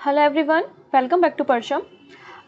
Hello everyone, welcome back to Parcham.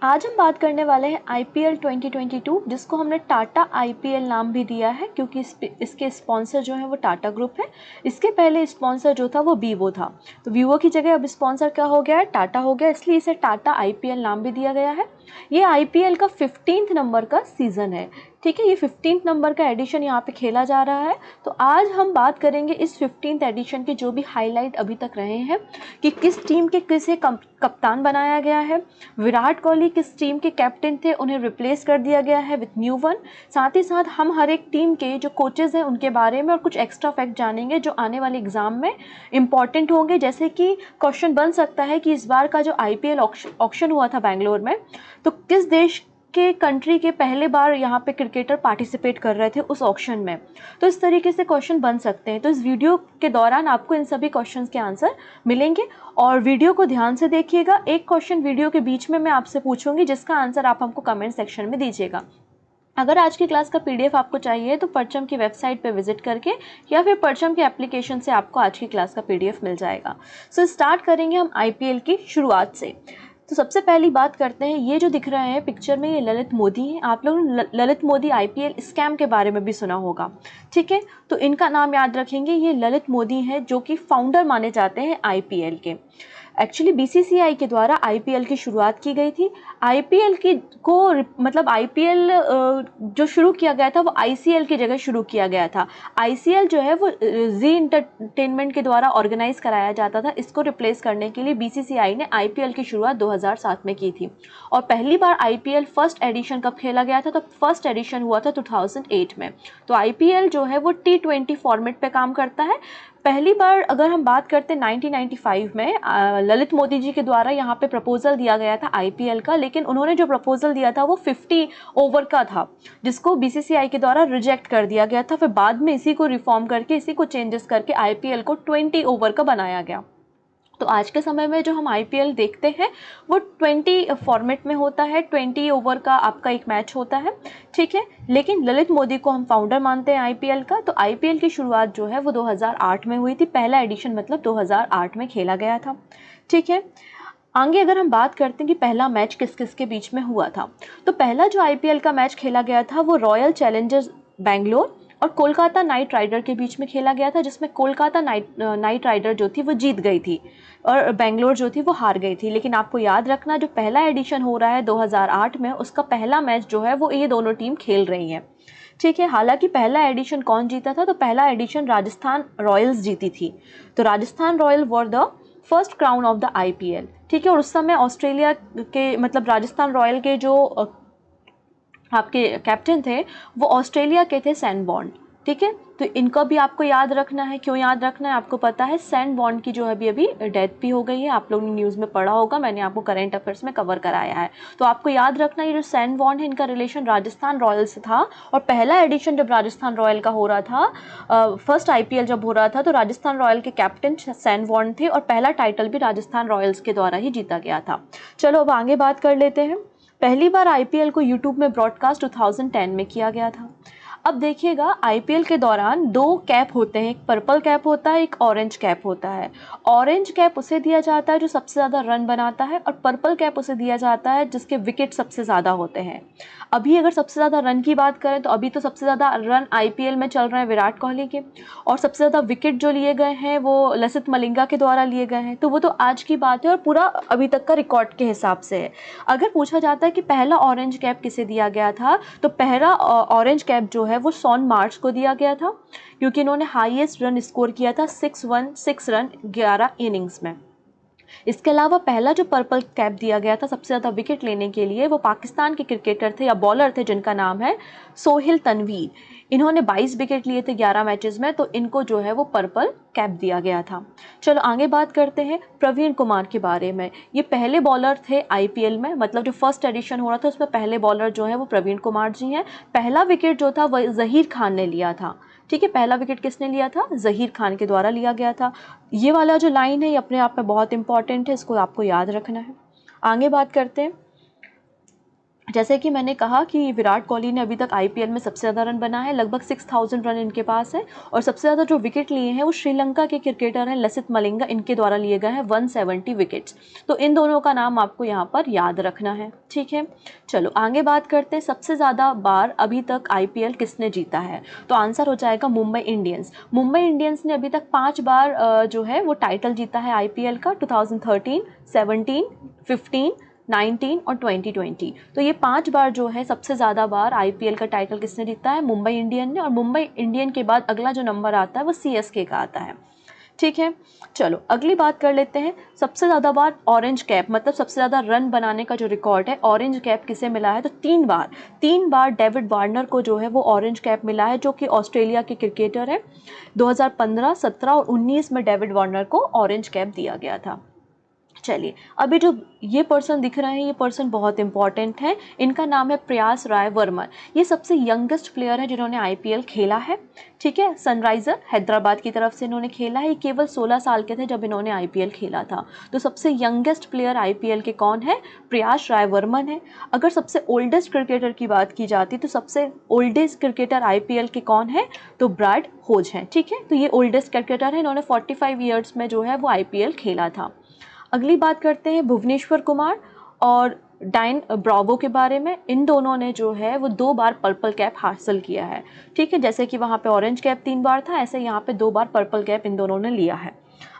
आज हम बात करने वाले हैं आईपीएल 2022, जिसको हमने टाटा आईपीएल नाम भी दिया है क्योंकि इसके स्पॉन्सर जो है वो टाटा ग्रुप है। इसके पहले स्पॉन्सर जो था वो वीवो था, तो वीवो की जगह अब स्पॉन्सर क्या हो गया है, टाटा हो गया, इसलिए इसे टाटा आईपीएल नाम भी दिया गया है। ये आईपीएल का 15th नंबर का सीज़न है। ठीक है, ये 15th नंबर का एडिशन यहाँ पे खेला जा रहा है। तो आज हम बात करेंगे इस 15th एडिशन के जो भी हाईलाइट अभी तक रहे हैं कि किस टीम के किसे कप्तान बनाया गया है, विराट कोहली किस टीम के कैप्टन थे, उन्हें रिप्लेस कर दिया गया है विथ न्यू वन। साथ ही साथ हम हर एक टीम के जो कोचेज़ हैं उनके बारे में और कुछ एक्स्ट्रा फैक्ट जानेंगे जो आने वाले एग्जाम में इंपॉर्टेंट होंगे। जैसे कि क्वेश्चन बन सकता है कि इस बार का जो आईपीएल ऑक्शन हुआ था बेंगलोर में, तो किस देश के कंट्री के पहले बार यहाँ पे क्रिकेटर पार्टिसिपेट कर रहे थे उस ऑक्शन में। तो इस तरीके से क्वेश्चन बन सकते हैं। तो इस वीडियो के दौरान आपको इन सभी क्वेश्चंस के आंसर मिलेंगे और वीडियो को ध्यान से देखिएगा। एक क्वेश्चन वीडियो के बीच में मैं आपसे पूछूंगी जिसका आंसर आप हमको कमेंट सेक्शन में दीजिएगा। अगर आज की क्लास का पीडीएफ आपको चाहिए तो परचम की वेबसाइट पे विजिट करके या फिर परचम के एप्लीकेशन से आपको आज की क्लास का पीडीएफ मिल जाएगा। सो स्टार्ट करेंगे हम आईपीएल की शुरुआत से। तो सबसे पहली बात करते हैं, ये जो दिख रहे हैं पिक्चर में, ये ललित मोदी हैं। आप लोगों ने ललित मोदी आईपीएल स्कैम के बारे में भी सुना होगा। ठीक है, तो इनका नाम याद रखेंगे। ये ललित मोदी हैं जो कि फाउंडर माने जाते हैं आईपीएल के। एक्चुअली बीसीसीआई के द्वारा आईपीएल की शुरुआत की गई थी। आईपीएल की को मतलब आईपीएल जो शुरू किया गया था वो आईसीएल की जगह शुरू किया गया था। आईसीएल जो है वो जी इंटरटेनमेंट के द्वारा ऑर्गेनाइज कराया जाता था। इसको रिप्लेस करने के लिए बीसीसीआई ने आईपीएल की शुरुआत 2007 में की थी। और पहली बार आईपीएल फर्स्ट एडिशन कब खेला गया था, तो फर्स्ट एडिशन हुआ था 2008 में। तो आईपीएल जो है वो T20 फॉर्मेट पे काम करता है। पहली बार अगर हम बात करते हैं 1995 में ललित मोदी जी के द्वारा यहाँ पे प्रपोजल दिया गया था आईपीएल का, लेकिन उन्होंने जो प्रपोजल दिया था वो 50 ओवर का था, जिसको बीसीसीआई के द्वारा रिजेक्ट कर दिया गया था। फिर बाद में इसी को रिफॉर्म करके, इसी को चेंजेस करके आईपीएल को 20 ओवर का बनाया गया। तो आज के समय में जो हम आईपीएल देखते हैं वो 20 फॉर्मेट में होता है। 20 ओवर का आपका एक मैच होता है। ठीक है, लेकिन ललित मोदी को हम फाउंडर मानते हैं आईपीएल का। तो आईपीएल की शुरुआत जो है वो 2008 में हुई थी। पहला एडिशन मतलब 2008 में खेला गया था। ठीक है, आगे अगर हम बात करते हैं कि पहला मैच किस किस के बीच में हुआ था, तो पहला जो आईपीएल का मैच खेला गया था वो रॉयल चैलेंजर्स बेंगलोर और कोलकाता नाइट राइडर के बीच में खेला गया था, जिसमें कोलकाता नाइट राइडर जो थी वो जीत गई थी और बेंगलोर जो थी वो हार गई थी। लेकिन आपको याद रखना, जो पहला एडिशन हो रहा है 2008 में, उसका पहला मैच जो है वो ये दोनों टीम खेल रही हैं। ठीक है, हालांकि पहला एडिशन कौन जीता था, तो पहला एडिशन राजस्थान रॉयल्स जीती थी। तो Rajasthan royal were the first crown of the IPL. ठीक है, और उस समय ऑस्ट्रेलिया के मतलब राजस्थान रॉयल के जो आपके कैप्टन थे वो ऑस्ट्रेलिया के थे, सैन बॉन्ड। ठीक है, तो इनका भी आपको याद रखना है। क्यों याद रखना है, आपको पता है सैन बॉन्ड की जो है अभी डेथ भी हो गई है। आप लोगों ने न्यूज़ में पढ़ा होगा, मैंने आपको करंट अफेयर्स में कवर कराया है। तो आपको याद रखना, ये जो सैन बॉन्ड है इनका रिलेशन राजस्थान रॉयल से था। और पहला एडिशन जब राजस्थान रॉयल का हो रहा था, फर्स्ट आईपीएल जब हो रहा था, तो राजस्थान रॉयल के कैप्टन सैन बॉन्ड थे और पहला टाइटल भी राजस्थान रॉयल्स के द्वारा ही जीता गया था। चलो अब आगे बात कर लेते हैं। पहली बार आईपीएल को यूट्यूब में ब्रॉडकास्ट 2010 में किया गया था। अब देखिएगा, आईपीएल के दौरान दो कैप होते हैं, एक पर्पल कैप होता है, एक ऑरेंज कैप होता है। ऑरेंज कैप उसे दिया जाता है जो सबसे ज़्यादा रन बनाता है और पर्पल कैप उसे दिया जाता है जिसके विकेट सबसे ज़्यादा होते हैं। अभी अगर सबसे ज़्यादा रन की बात करें तो अभी तो सबसे ज़्यादा रन आईपीएल में चल रहे हैं विराट कोहली के, और सबसे ज़्यादा विकेट जो लिए गए हैं वो लसित मलिंगा के द्वारा लिए गए हैं। तो वो तो आज की बात है और पूरा अभी तक का रिकॉर्ड के हिसाब से है। अगर पूछा जाता है कि पहला ऑरेंज कैप किसे दिया गया था, तो पहला ऑरेंज कैप जो है वो शॉन मार्श को दिया गया था, क्योंकि इन्होंने हाईएस्ट रन स्कोर किया था 616 रन 11 इनिंग्स में। इसके अलावा पहला जो पर्पल कैप दिया गया था सबसे ज़्यादा विकेट लेने के लिए, वो पाकिस्तान के क्रिकेटर थे या बॉलर थे जिनका नाम है सोहेल तनवीर। इन्होंने 22 विकेट लिए थे 11 मैचेस में, तो इनको जो है वो पर्पल कैप दिया गया था। चलो आगे बात करते हैं प्रवीण कुमार के बारे में। ये पहले बॉलर थे आईपीएल में, मतलब जो फर्स्ट एडिशन हो रहा था उसमें पहले बॉलर जो है वो प्रवीण कुमार जी हैं। पहला विकेट जो था वह जहीर खान ने लिया था। ठीक है, पहला विकेट किसने लिया था, जहीर खान के द्वारा लिया गया था। ये वाला जो लाइन है ये अपने आप में बहुत इंपॉर्टेंट है, इसको आपको याद रखना है। आगे बात करते हैं, जैसे कि मैंने कहा कि विराट कोहली ने अभी तक आईपीएल में सबसे ज़्यादा रन बना है, लगभग 6000 रन इनके पास है। और सबसे ज़्यादा जो विकेट लिए हैं वो श्रीलंका के क्रिकेटर हैं लसित मलिंगा, इनके द्वारा लिए गए हैं 170 विकेट्स। तो इन दोनों का नाम आपको यहाँ पर याद रखना है, ठीक है। चलो आगे बात करते हैं, सबसे ज़्यादा बार अभी तक आईपीएल किसने जीता है। तो आंसर हो जाएगा मुंबई इंडियंस। मुंबई इंडियंस ने अभी तक 5 बार जो है वो टाइटल जीता है आईपीएल का, 2013, 17, 15, 19 और 2020। तो ये 5 बार जो है सबसे ज़्यादा बार आईपीएल का टाइटल किसने जीता है, मुंबई इंडियन ने। और मुंबई इंडियन के बाद अगला जो नंबर आता है वो सीएसके का आता है, ठीक है। चलो अगली बात कर लेते हैं, सबसे ज़्यादा बार ऑरेंज कैप, मतलब सबसे ज़्यादा रन बनाने का जो रिकॉर्ड है ऑरेंज कैप किसे मिला है। तो 3 बार डेविड वार्नर को जो है वो ऑरेंज कैप मिला है, जो कि ऑस्ट्रेलिया के क्रिकेटर हैं। 2015, 17 और 19 में डेविड वार्नर को ऑरेंज कैप दिया गया था। चलिए अभी जो ये पर्सन दिख रहे हैं, ये पर्सन बहुत इंपॉर्टेंट है। इनका नाम है प्रयास राय वर्मा। ये सबसे यंगेस्ट प्लेयर है जिन्होंने आईपीएल खेला है, ठीक है। सनराइजर हैदराबाद की तरफ से इन्होंने खेला है। ये केवल 16 साल के थे जब इन्होंने आईपीएल खेला था। तो सबसे यंगेस्ट प्लेयर आईपीएल के कौन है, प्रयास राय वर्मन है। अगर सबसे ओल्डेस्ट क्रिकेटर की बात की जाती तो सबसे ओल्डेस्ट क्रिकेटर आईपीएल के कौन है, तो ब्रैड होज हैं, ठीक है। तो ये ओल्डेस्ट क्रिकेटर है, इन्होंने 45 ईयर्स में जो है वो आईपीएल खेला था। अगली बात करते हैं भुवनेश्वर कुमार और डाइन ब्रावो के बारे में। इन दोनों ने जो है वो 2 बार पर्पल कैप हासिल किया है, ठीक है। जैसे कि वहाँ पे ऑरेंज कैप 3 बार था, ऐसे यहाँ पे 2 बार पर्पल कैप इन दोनों ने लिया है।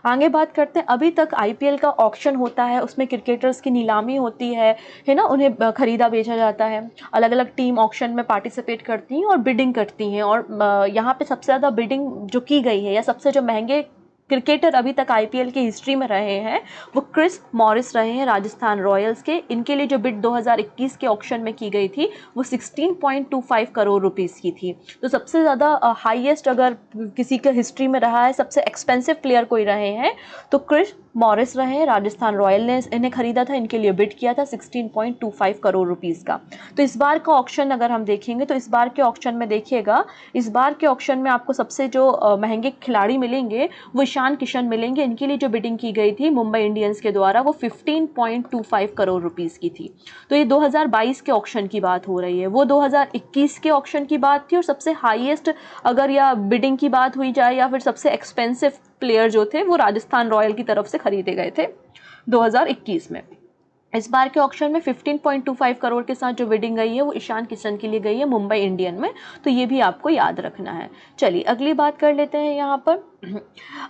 आगे बात करते हैं, अभी तक आईपीएल का ऑक्शन होता है, उसमें क्रिकेटर्स की नीलामी होती है ना, उन्हें खरीदा बेचा जाता है। अलग अलग टीम ऑक्शन में पार्टिसिपेट करती हैं और बिडिंग करती हैं। और यहाँ पे सबसे ज़्यादा बिडिंग जो की गई है या सबसे जो महंगे क्रिकेटर अभी तक आईपीएल की हिस्ट्री में रहे हैं वो क्रिस मॉरिस रहे हैं राजस्थान रॉयल्स के। इनके लिए जो बिड 2021 के ऑक्शन में की गई थी वो 16.25 करोड़ रुपीस की थी। तो सबसे ज़्यादा हाईएस्ट अगर किसी के हिस्ट्री में रहा है, सबसे एक्सपेंसिव प्लेयर कोई रहे हैं तो क्रिस मॉरिस रहे हैं। राजस्थान रॉयल ने इन्हें खरीदा था, इनके लिए बिड किया था 16.25 करोड़ रुपीस का। तो इस बार का ऑक्शन अगर हम देखेंगे तो इस बार के ऑक्शन में देखिएगा, इस बार के ऑक्शन में आपको सबसे जो महंगे खिलाड़ी मिलेंगे वो ईशान किशन मिलेंगे। इनके लिए जो बिडिंग की गई थी मुंबई इंडियंस के द्वारा वो 15.25 करोड़ रुपीस की थी। तो ये 2022 के ऑक्शन की बात हो रही है, वो 2021 के ऑक्शन की बात थी। और सबसे हाईएस्ट अगर या बिडिंग की बात हुई जाए या फिर सबसे एक्सपेंसिव प्लेयर जो थे वो राजस्थान रॉयल की तरफ से खरीदे गए थे 2021 में। इस बार के ऑक्शन में 15.25 करोड़ के साथ जो बिडिंग गई है वो ईशान किशन के लिए गई है मुंबई इंडियन में। तो ये भी आपको याद रखना है। चलिए अगली बात कर लेते हैं यहाँ पर।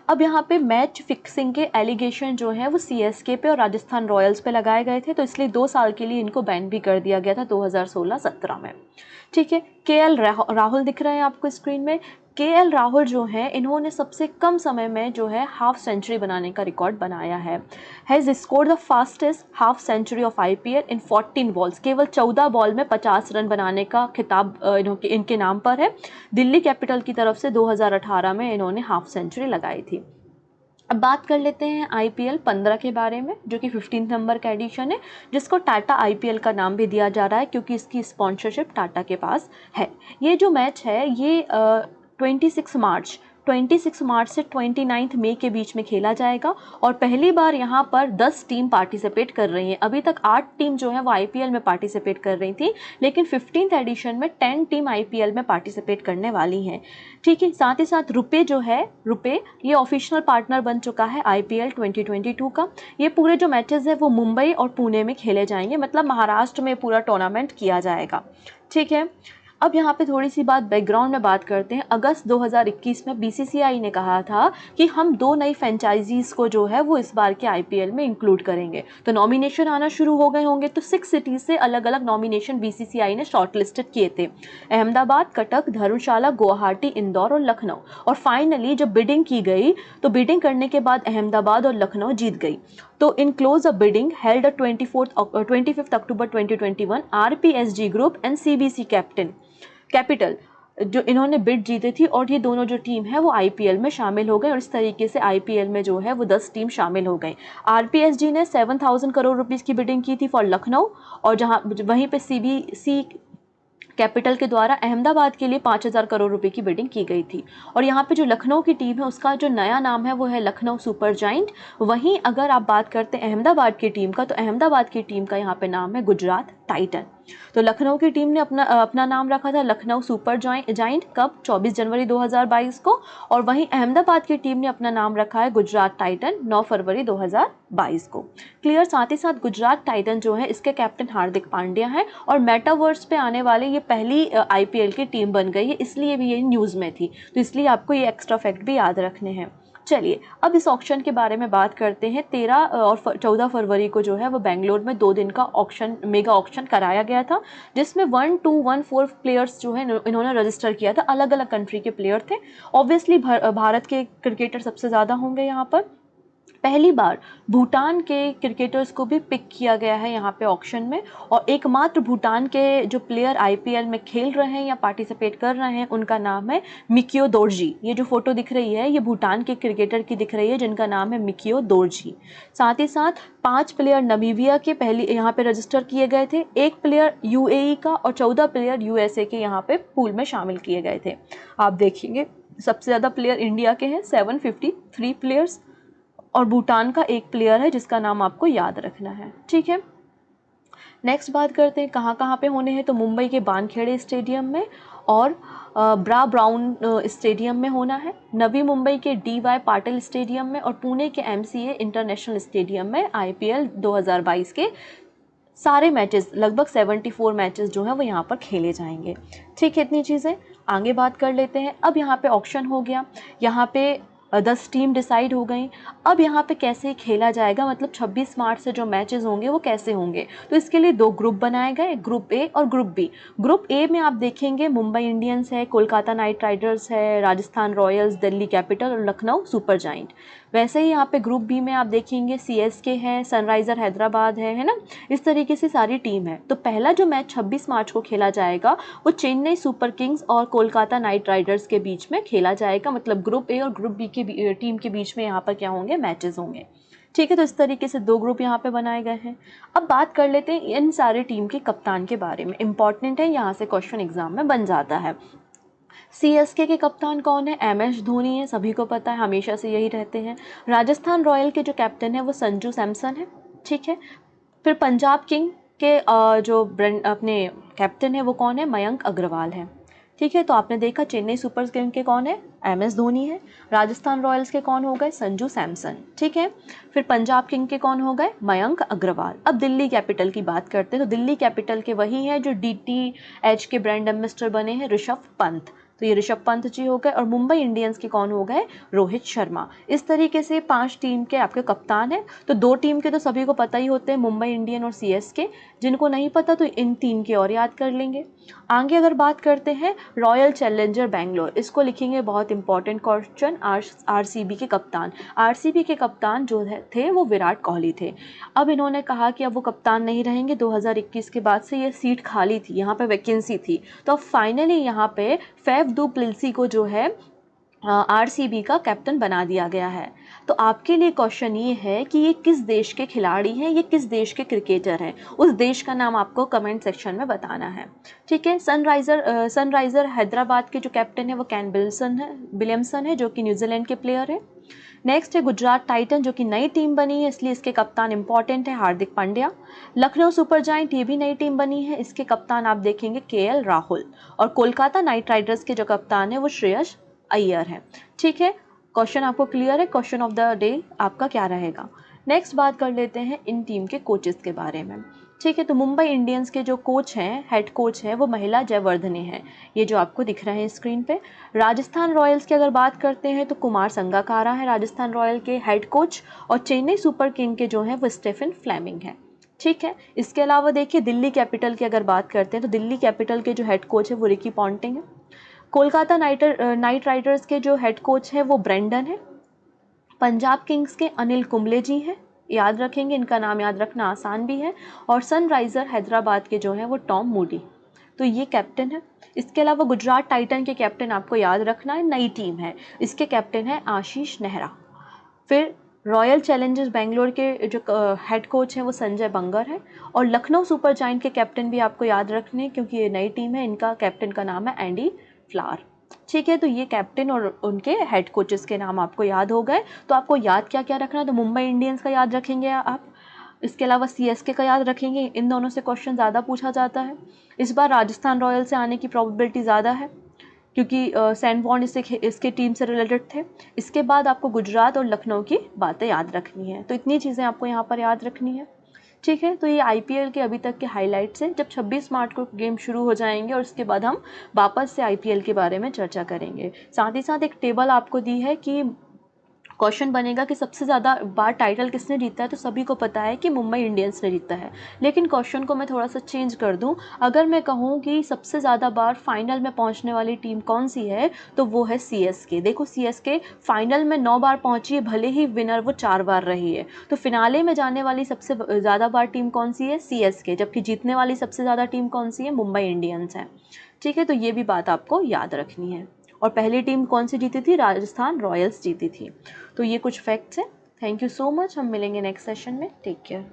अब यहाँ पे मैच फिक्सिंग के एलिगेशन जो है वो सीएसके पे और राजस्थान रॉयल्स पे लगाए गए थे, तो इसलिए 2 साल के लिए इनको बैन भी कर दिया गया था 2016-17 में, ठीक है। केएल राहुल दिख रहे हैं आपको स्क्रीन में। केएल राहुल जो है इन्होंने सबसे कम समय में जो है हाफ सेंचुरी बनाने का रिकॉर्ड बनाया है। Has scored the fastest half century of IPL in 14 balls. केवल 14 बॉल में 50 रन बनाने का खिताब इनके नाम पर है। दिल्ली कैपिटल की तरफ से 2018 में इन्होंने हाफ सेंचुरी लगाई थी। अब बात कर लेते हैं आईपीएल 15 के बारे में, जो कि 15 नंबर का एडिशन है, जिसको टाटा आईपीएल का नाम भी दिया जा रहा है क्योंकि इसकी स्पॉन्सरशिप टाटा के पास है। ये जो मैच है ये 26 मार्च से 29 मई के बीच में खेला जाएगा। और पहली बार यहाँ पर 10 टीम पार्टिसिपेट कर रही हैं। अभी तक 8 टीम जो है वो आईपीएल में पार्टिसिपेट कर रही थी, लेकिन 15th एडिशन में 10 टीम आईपीएल में पार्टिसिपेट करने वाली हैं, ठीक है। साथ ही साथ रुपे जो है, रुपे ये ऑफिशियल पार्टनर बन चुका है आईपीएल 2022 का। ये पूरे जो मैचेस है वो मुंबई और पुणे में खेले जाएंगे, मतलब महाराष्ट्र में पूरा टूर्नामेंट किया जाएगा, ठीक है। अब यहाँ पे थोड़ी सी बात बैकग्राउंड में बात करते हैं। अगस्त 2021 में बीसीसीआई ने कहा था कि हम 2 नई फ्रेंचाइजीज़ को जो है वो इस बार के आईपीएल में इंक्लूड करेंगे। तो नॉमिनेशन आना शुरू हो गए होंगे। तो 6 सिटीज़ से अलग अलग नॉमिनेशन बीसीसीआई ने शॉर्टलिस्टेड किए थे, अहमदाबाद, कटक, धर्मशाला, गुवाहाटी, इंदौर और लखनऊ। और फाइनली जब बिडिंग की गई तो बिडिंग करने के बाद अहमदाबाद और लखनऊ जीत गई। तो in close a bidding held 25 October 2021 RPSG group and CBC capital जो इन्होंने बिड जीती थी, और ये दोनों जो टीम है वो आईपीएल में शामिल हो गए। और इस तरीके से आईपीएल में जो है वो 10 टीम शामिल हो गई। आरपीएसजी ने 7000 करोड़ रुपीस की बिडिंग की थी फॉर लखनऊ, और जहां वहीं पे सीबीसी कैपिटल के द्वारा अहमदाबाद के लिए 5000 करोड़ रुपए की बिडिंग की गई थी। और यहाँ पे जो लखनऊ की टीम है उसका जो नया नाम है वो है लखनऊ सुपर जायंट। वहीं अगर आप बात करते हैं अहमदाबाद की टीम का, तो अहमदाबाद की टीम का यहाँ पे नाम है गुजरात टाइटन। तो लखनऊ की टीम ने अपना नाम रखा था लखनऊ सुपर जाइंट कब 24 जनवरी 2022 को, और वहीं अहमदाबाद की टीम ने अपना नाम रखा है गुजरात टाइटन 9 फरवरी 2022 को। क्लियर। साथ ही साथ गुजरात टाइटन जो है इसके कैप्टन हार्दिक पांड्या हैं और मेटावर्स पे आने वाले ये पहली आईपीएल की टीम बन गई है, इसलिए भी ये न्यूज़ में थी, तो इसलिए आपको ये एक्स्ट्रा फैक्ट भी याद रखने हैं। चलिए अब इस ऑक्शन के बारे में बात करते हैं। 13 और 14 फरवरी को जो है वो बेंगलोर में 2 दिन का ऑक्शन, मेगा ऑक्शन कराया गया था, जिसमें 1, 2, 1, 4 प्लेयर्स जो है इन्होंने रजिस्टर किया था। अलग अलग कंट्री के प्लेयर थे। ऑब्वियसली भारत के क्रिकेटर सबसे ज़्यादा होंगे यहाँ पर। पहली बार भूटान के क्रिकेटर्स को भी पिक किया गया है यहाँ पे ऑक्शन में, और एकमात्र भूटान के जो प्लेयर आईपीएल में खेल रहे हैं या पार्टिसिपेट कर रहे हैं उनका नाम है मिकियो दोर्जी। ये जो फोटो दिख रही है ये भूटान के क्रिकेटर की दिख रही है जिनका नाम है मिकियो दोर्जी। साथ ही साथ 5 प्लेयर नमीबिया के पहले यहाँ पे रजिस्टर किए गए थे, 1 प्लेयर यूएई का और 14 प्लेयर यूएसए के यहाँ पे पूल में शामिल किए गए थे। आप देखेंगे सबसे ज़्यादा प्लेयर इंडिया के हैं 753 प्लेयर्स, और भूटान का 1 प्लेयर है जिसका नाम आपको याद रखना है। ठीक है, नेक्स्ट बात करते हैं कहाँ कहाँ पे होने हैं। तो मुंबई के वानखेड़े स्टेडियम में और ब्रा ब्राउन स्टेडियम में होना है, नवी मुंबई के DY पाटिल स्टेडियम में और पुणे के MCA इंटरनेशनल स्टेडियम में आईपीएल 2022 के सारे मैचेस, लगभग 74 मैचेस जो हैं वो यहाँ पर खेले जाएंगे। ठीक है, इतनी चीज़ें आगे बात कर लेते हैं। अब यहाँ पे ऑक्शन हो गया, यहाँ पे 10 टीम डिसाइड हो गई। अब यहाँ पे कैसे खेला जाएगा, मतलब 26 मार्च से जो मैचेस होंगे वो कैसे होंगे, तो इसके लिए 2 ग्रुप बनाए गए, ग्रुप ए और ग्रुप बी। ग्रुप ए में आप देखेंगे मुंबई इंडियंस है, कोलकाता नाइट राइडर्स है, राजस्थान रॉयल्स, दिल्ली कैपिटल और लखनऊ सुपर जाइंट। वैसे ही यहाँ पे ग्रुप बी में आप देखेंगे CSK है, सनराइज़र हैदराबाद है ना, इस तरीके से सारी टीम है। तो पहला जो मैच 26 मार्च को खेला जाएगा वो चेन्नई सुपर किंग्स और कोलकाता नाइट राइडर्स के बीच में खेला जाएगा, मतलब ग्रुप ए और ग्रुप बी के टीम के बीच में यहाँ पर क्या होंगे, मैचेस होंगे। ठीक है, तो इस तरीके से 2 ग्रुप यहाँ पे बनाए गए हैं। अब बात कर लेते हैं इन सारे टीम के कप्तान के बारे में, इंपॉर्टेंट है, यहाँ से क्वेश्चन एग्जाम में बन जाता है। CSK के कप्तान कौन है, MS धोनी है, सभी को पता है, हमेशा से यही रहते हैं। राजस्थान रॉयल के जो कैप्टन है वो संजू सैमसन है। ठीक है, फिर पंजाब किंग के जो अपने कैप्टन है वो कौन है, मयंक अग्रवाल है। ठीक है, तो आपने देखा चेन्नई सुपर किंग के कौन है, MS धोनी है। राजस्थान रॉयल्स के कौन हो गए, संजू सैमसन। ठीक है, फिर पंजाब किंग के कौन हो गए, मयंक अग्रवाल। अब दिल्ली कैपिटल की बात करते हैं, तो दिल्ली कैपिटल के वही हैं जो DTH के ब्रांड एम्बेसडर बने हैं, ऋषभ पंत। तो ये ऋषभ पंत जी हो गए, और मुंबई इंडियंस के कौन हो गए, रोहित शर्मा। इस तरीके से 5 टीम के आपके कप्तान हैं। तो 2 टीम के तो सभी को पता ही होते हैं, मुंबई इंडियन और CSK। जिनको नहीं पता तो इन 3 के और याद कर लेंगे। आगे अगर बात करते हैं रॉयल चैलेंजर बैंगलोर, इसको लिखेंगे, बहुत इंपॉर्टेंट क्वेश्चन। RCB के कप्तान, RCB के कप्तान जो थे वो विराट कोहली थे। अब इन्होंने कहा कि अब वो कप्तान नहीं रहेंगे, 2021 के बाद से ये सीट खाली थी, यहाँ पे वैकेंसी थी, तो अब फाइनली यहाँ पे फैफ डू प्लेसी को जो है RCB का कैप्टन बना दिया गया है। तो आपके लिए क्वेश्चन ये है कि ये किस देश के खिलाड़ी हैं, ये किस देश के हैं, उस देश का नाम आपको कमेंट सेक्शन में बताना है। ठीक है, सनराइज़र हैदराबाद के जो कैप्टन है वो कैन विलियमसन है जो कि न्यूजीलैंड के प्लेयर है। नेक्स्ट है गुजरात टाइटन जो कि नई टीम बनी है, इसलिए इसके कप्तान इंपॉर्टेंट है, हार्दिक पांड्या। लखनऊ सुपर जाइंट, ये भी नई टीम बनी है, इसके कप्तान आप देखेंगे KL राहुल। और कोलकाता नाइट राइडर्स के जो कप्तान है वो श्रेयस अय्यर है। ठीक है, क्वेश्चन आपको क्लियर है, क्वेश्चन ऑफ द डे आपका क्या रहेगा। नेक्स्ट बात कर लेते हैं इन टीम के कोचेस के बारे में। ठीक है, तो मुंबई इंडियंस के जो कोच हैं, हेड कोच है वो महिला जयवर्धने हैं, ये जो आपको दिख रहे हैं स्क्रीन पे। राजस्थान रॉयल्स की अगर बात करते हैं तो कुमार संगकारा है राजस्थान रॉयल के हेड कोच, और चेन्नई सुपर किंग के जो हैं वो स्टीफन फ्लेमिंग है। ठीक है, इसके अलावा देखिए दिल्ली कैपिटल की अगर बात करते हैं तो दिल्ली कैपिटल के जो हेड कोच है वो रिकी पॉन्टिंग है। कोलकाता नाइट राइडर्स के जो हेड कोच है वो ब्रेंडन है। पंजाब किंग्स के अनिल कुंबले जी हैं, याद रखेंगे, इनका नाम याद रखना आसान भी है। और सनराइज़र हैदराबाद के जो हैं वो टॉम मूडी, तो ये कैप्टन है। इसके अलावा गुजरात टाइटन के कैप्टन आपको याद रखना है, नई टीम है, इसके कैप्टन है आशीष नेहरा। फिर रॉयल चैलेंजर्स बेंगलोर के जो हेड कोच हैं वो संजय बंगर है। और लखनऊ सुपर जाइंट के कैप्टन भी आपको याद रखने हैं क्योंकि ये नई टीम है, इनका कैप्टन का नाम है एंडी फ्लावर। ठीक है, तो ये कैप्टन और उनके हेड कोचेस के नाम आपको याद हो गए। तो आपको याद क्या क्या रखना है, तो मुंबई इंडियंस का याद रखेंगे आप, इसके अलावा CSK का याद रखेंगे, इन दोनों से क्वेश्चन ज़्यादा पूछा जाता है। इस बार राजस्थान रॉयल से आने की प्रोबेबिलिटी ज़्यादा है क्योंकि सैन वॉन इसके टीम से रिलेटेड थे। इसके बाद आपको गुजरात और लखनऊ की बातें याद रखनी है। तो इतनी चीज़ें आपको यहाँ पर याद रखनी है, ठीक है। तो ये IPL के अभी तक के हाइलाइट्स हैं। जब 26 मार्च को गेम शुरू हो जाएंगे और उसके बाद हम वापस से IPL के बारे में चर्चा करेंगे। साथ ही साथ एक टेबल आपको दी है कि क्वेश्चन बनेगा कि सबसे ज़्यादा बार टाइटल किसने जीता है, तो सभी को पता है कि मुंबई इंडियंस ने जीता है। लेकिन क्वेश्चन को मैं थोड़ा सा चेंज कर दूं, अगर मैं कहूं कि सबसे ज़्यादा बार फाइनल में पहुंचने वाली टीम कौन सी है, तो वो है CSK। देखो CSK फाइनल में 9 बार पहुंची है, भले ही विनर वो 4 बार रही है। तो फिनाले में जाने वाली सबसे ज़्यादा बार टीम कौन सी है, CSK, जबकि जीतने वाली सबसे ज़्यादा टीम कौन सी है, मुंबई इंडियंस है, ठीक है। तो ये भी बात आपको याद रखनी है। और पहली टीम कौन सी जीती थी, राजस्थान रॉयल्स जीती थी। तो ये कुछ फैक्ट्स हैं। थैंक यू सो मच, हम मिलेंगे नेक्स्ट सेशन में। Take care.